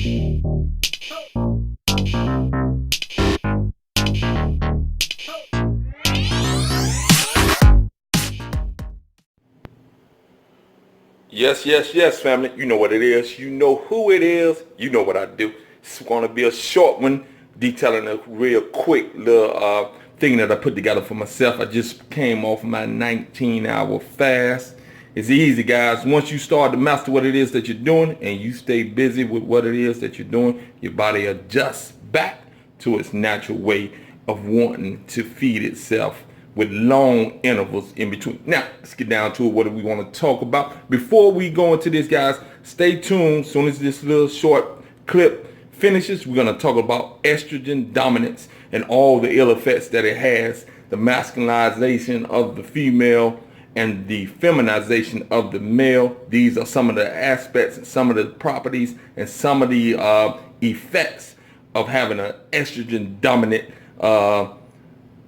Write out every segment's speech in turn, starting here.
Yes, yes, yes, family. You know what it is. You know who it is. You know what I do. It's going to be a short one detailing a real quick little thing that I put together for myself. I just came off my 19-hour fast. It's easy, guys. Once you start to master what it is that you're doing and you stay busy with what it is that you're doing, your body adjusts back to its natural way of wanting to feed itself with long intervals in between. Now, let's get down to it. What do we want to talk about? Before we go into this, guys, stay tuned. As soon as this little short clip finishes, we're going to talk about estrogen dominance and all the ill effects that it has, the masculinization of the female and the feminization of the male. These are some of the aspects and some of the properties and some of the effects of having an estrogen dominant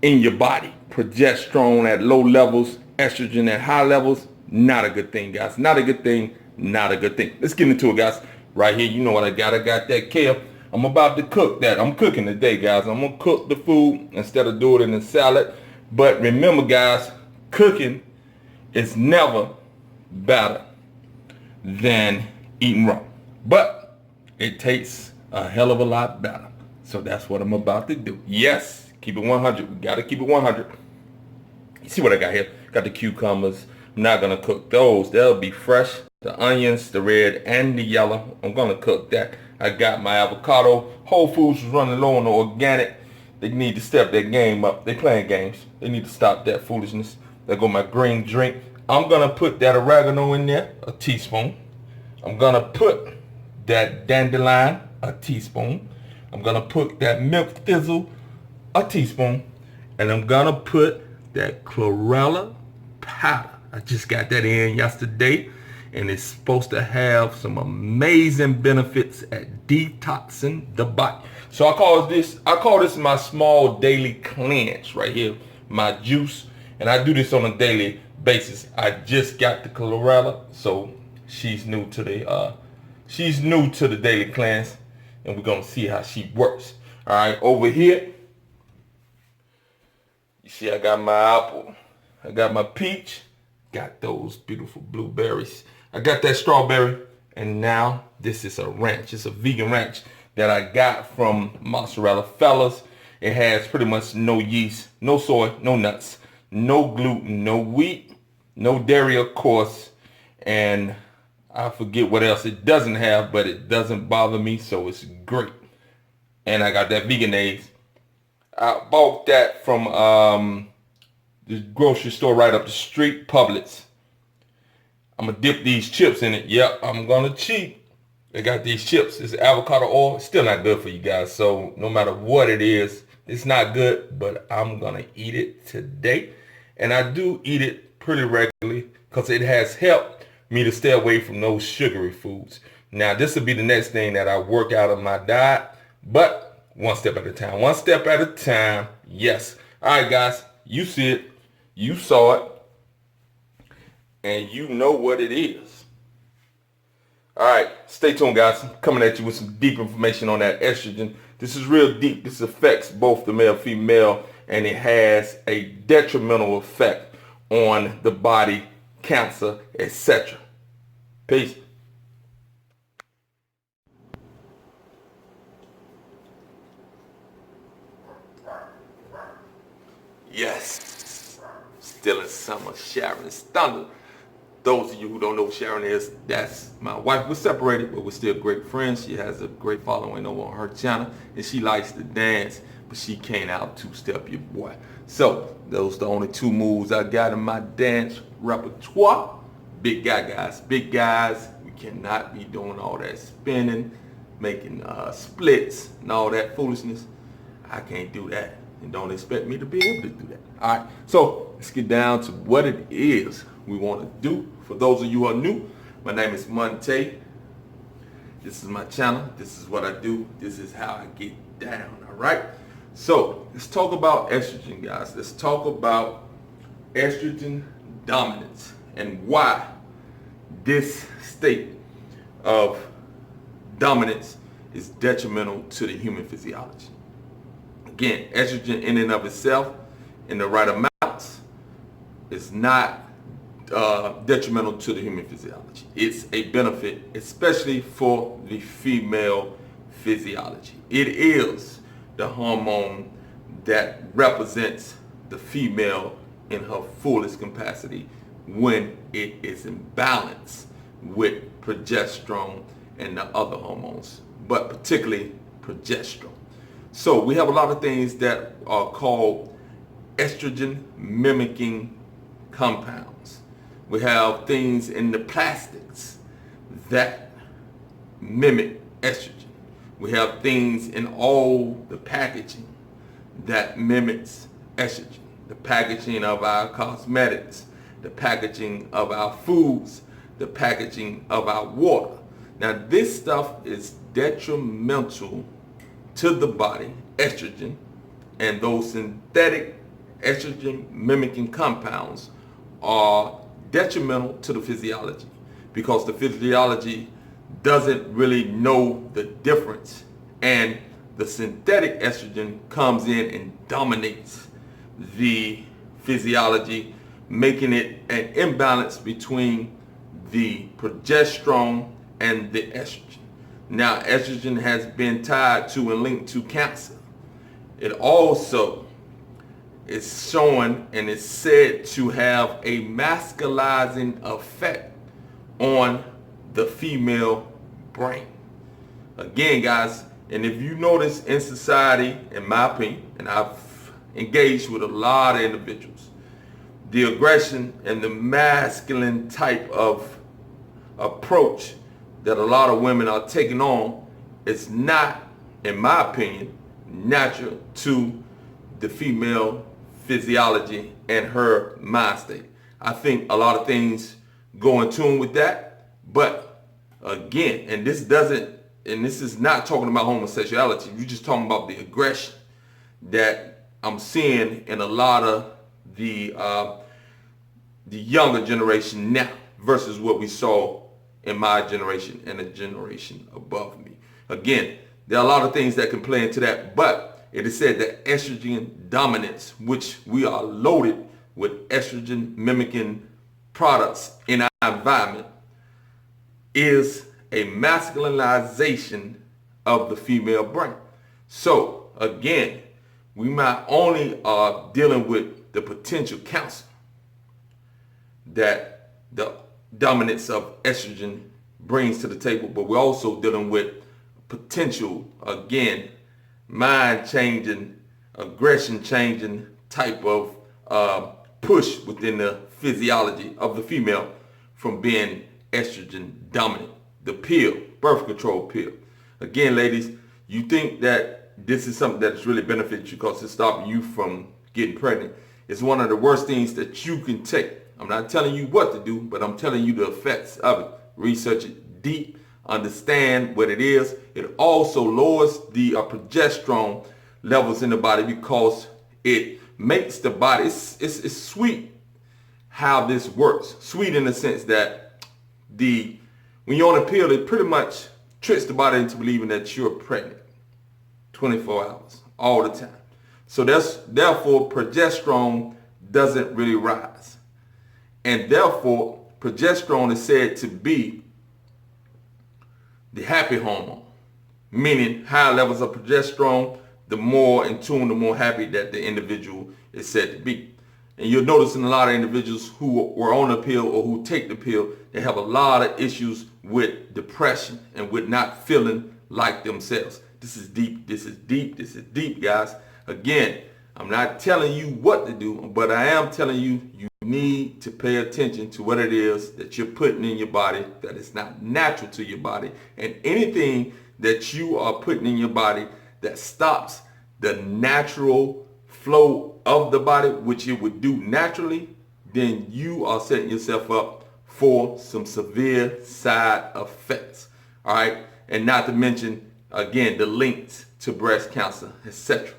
in your body. Progesterone at low levels, estrogen at high levels, not a good thing, guys. Not a good thing, not a good thing. Let's get into it, guys. Right here, you know what I got. I got that kale. I'm about to cook that. I'm cooking today, guys. I'm going to cook the food instead of do it in a salad. But remember, guys, cooking is never better than eating raw. But it tastes a hell of a lot better. So that's what I'm about to do. Yes, keep it 100. We got to keep it 100. You see what I got here? Got the cucumbers. I'm not going to cook those. They'll be fresh. The onions, the red and the yellow. I'm going to cook that. I got my avocado. Whole Foods is running low on the organic. They need to step their game up. They playing games. They need to stop that foolishness. There go my green drink. I'm going to put that oregano in there, a teaspoon. I'm going to put that dandelion, a teaspoon. I'm going to put that milk thistle, a teaspoon. And I'm going to put that chlorella powder. I just got that in yesterday, and it's supposed to have some amazing benefits at detoxing the body. So I call this my small daily cleanse right here, my juice, and I do this on a daily basis. I just got the chlorella, so she's new to the daily cleanse, and we're gonna see how she works. All right, over here. You see, I got my apple, I got my peach, got those beautiful blueberries, I got that strawberry, and now this is a ranch. It's a vegan ranch that I got from Mozzarella Fellas. It has pretty much no yeast, no soy, no nuts, no gluten, no wheat, no dairy, of course, and I forget what else it doesn't have, but it doesn't bother me, so it's great. And I got that vegan eggs. I bought that from the grocery store right up the street, Publix. I'm going to dip these chips in it. Yep, I'm going to cheat. They got these chips. It's avocado oil. It's still not good for you guys. So no matter what it is, it's not good, but I'm going to eat it today. And I do eat it pretty regularly because it has helped me to stay away from those sugary foods. Now, this will be the next thing that I work out of my diet, but one step at a time. One step at a time. Yes. All right, guys. You see it. You saw it. And you know what it is. All right. Stay tuned, guys. I'm coming at you with some deep information on that estrogen. This is real deep. This affects both the male, female, and it has a detrimental effect on the body, cancer, etc. Peace. Yes, still in summer, Sharon's thunder. Those of you who don't know who Sharon is, that's my wife. We're separated, but we're still great friends. She has a great following over on her channel, and she likes to dance, but she can't out two-step your boy. So those are the only two moves I got in my dance repertoire. Big guy guys, big guys. We cannot be doing all that spinning, making splits, and all that foolishness. I can't do that. And don't expect me to be able to do that. All right, so let's get down to what it is we want to do. For those of you who are new, my name is Monte. This is my channel. This is what I do. This is how I get down, all right? So let's talk about estrogen, guys. Let's talk about estrogen dominance and why this state of dominance is detrimental to the human physiology. Again, estrogen in and of itself, in the right amounts, is not detrimental to the human physiology. It's a benefit, especially for the female physiology. It is the hormone that represents the female in her fullest capacity when it is in balance with progesterone and the other hormones, but particularly progesterone. So we have a lot of things that are called estrogen mimicking compounds. We have things in the plastics that mimic estrogen. We have things in all the packaging that mimics estrogen. The packaging of our cosmetics, the packaging of our foods, the packaging of our water. Now this stuff is detrimental to the body, estrogen, and those synthetic estrogen mimicking compounds are detrimental to the physiology because the physiology doesn't really know the difference, and the synthetic estrogen comes in and dominates the physiology, making it an imbalance between the progesterone and the estrogen. Now, estrogen has been tied to and linked to cancer. It also is shown and is said to have a masculizing effect on the female brain. Again, guys, and if you notice in society, in my opinion, and I've engaged with a lot of individuals, the aggression and the masculine type of approach that a lot of women are taking on is not, in my opinion, natural to the female physiology and her mind state. I think a lot of things go in tune with that, but again, and this is not talking about homosexuality, you're just talking about the aggression that I'm seeing in a lot of the younger generation now versus what we saw in my generation and the generation above me. Again, there are a lot of things that can play into that, but it is said that estrogen dominance, which we are loaded with estrogen mimicking products in our environment, is a masculinization of the female brain. So again, we not only are dealing with the potential cancer that the dominance of estrogen brings to the table, but we're also dealing with potential, again, mind changing, aggression changing type of push within the physiology of the female from being estrogen dominant. The pill, birth control pill. Again, ladies, you think that this is something that's really beneficial because it's stopping you from getting pregnant. It's one of the worst things that you can take. I'm not telling you what to do, but I'm telling you the effects of it. Research it deep, understand what it is. It also lowers the progesterone levels in the body because it makes the body, it's sweet how this works. Sweet in the sense that when you're on a pill, it pretty much tricks the body into believing that you're pregnant 24 hours, all the time. So therefore, progesterone doesn't really rise. And therefore, progesterone is said to be the happy hormone, meaning high levels of progesterone, the more in tune, the more happy that the individual is said to be. And you'll notice in a lot of individuals who were on the pill or who take the pill, they have a lot of issues with depression and with not feeling like themselves. This is deep, this is deep, this is deep, guys. Again, I'm not telling you what to do, but I am telling you, you need to pay attention to what it is that you're putting in your body that is not natural to your body. And anything that you are putting in your body that stops the natural flow of the body, which it would do naturally, then you are setting yourself up for some severe side effects. All right. And not to mention, again, the links to breast cancer, etc.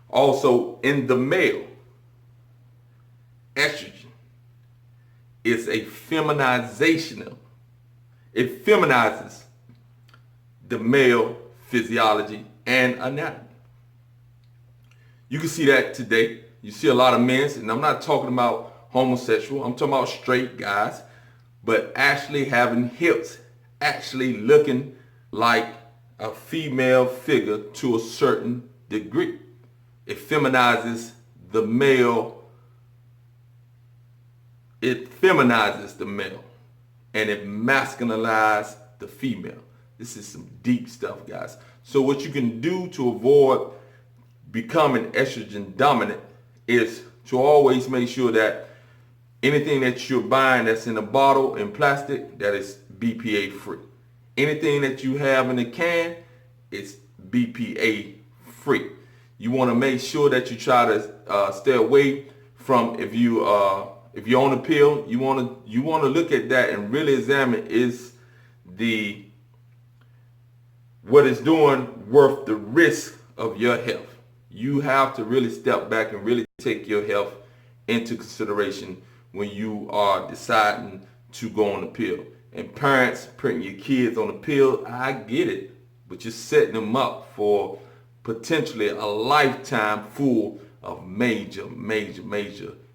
Also, in the male, estrogen is a feminization. It feminizes the male physiology, and anatomy. You can see that today. You see a lot of men, and I'm not talking about homosexual, I'm talking about straight guys, but actually having hips, actually looking like a female figure to a certain degree. It feminizes the male. It feminizes the male, and it masculinizes the female. This is some deep stuff, guys. So what you can do to avoid becoming estrogen dominant is to always make sure that anything that you're buying that's in a bottle in plastic, that is BPA free. Anything that you have in a can, it's BPA free. You want to make sure that you try to stay away from, if you're on a pill, you want to look at that and really examine, is what it's doing worth the risk of your health. You have to really step back and really take your health into consideration when you are deciding to go on the pill. And parents putting your kids on the pill, I get it, but you're setting them up for potentially a lifetime full of major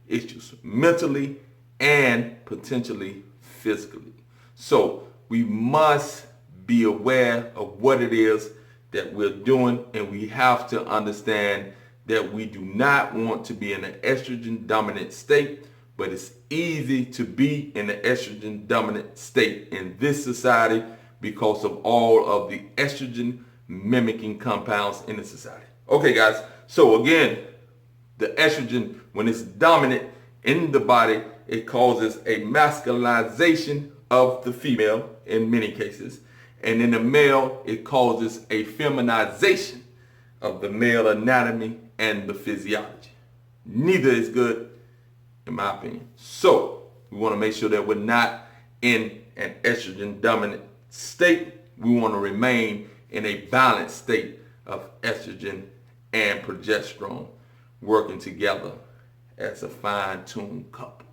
issues, mentally and potentially physically. So we must be aware of what it is that we're doing, and we have to understand that we do not want to be in an estrogen dominant state, but it's easy to be in the estrogen dominant state in this society because of all of the estrogen mimicking compounds in the society. Okay, guys, so again, the estrogen, when it's dominant in the body, it causes a masculinization of the female in many cases. And in the male, it causes a feminization of the male anatomy and the physiology. Neither is good, in my opinion. So we want to make sure that we're not in an estrogen dominant state. We want to remain in a balanced state of estrogen and progesterone working together as a fine-tuned couple.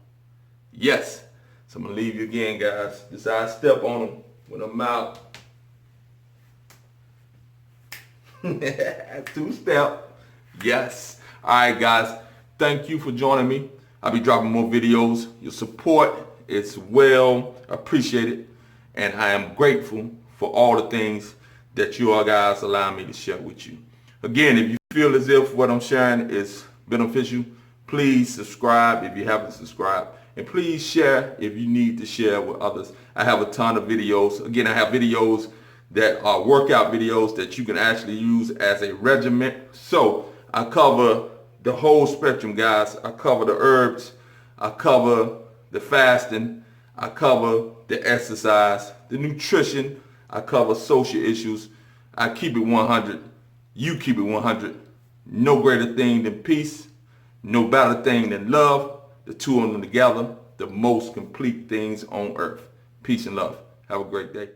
Yes. So I'm going to leave you again, guys. Decide to step on them when I'm out. 2-step. Yes. All right, guys. Thank you for joining me. I'll be dropping more videos. Your support is well appreciated, and I am grateful for all the things that you all guys allow me to share with you. Again, if you feel as if what I'm sharing is beneficial, please subscribe if you haven't subscribed, and please share if you need to share with others. I have a ton of videos. Again, I have videos that are workout videos that you can actually use as a regimen. So I cover the whole spectrum, guys. I cover the herbs, I cover the fasting, I cover the exercise, the nutrition, I cover social issues. I keep it 100. You keep it 100. No greater thing than peace, no better thing than love. The two of them together, the most complete things on earth. Peace and love. Have a great day.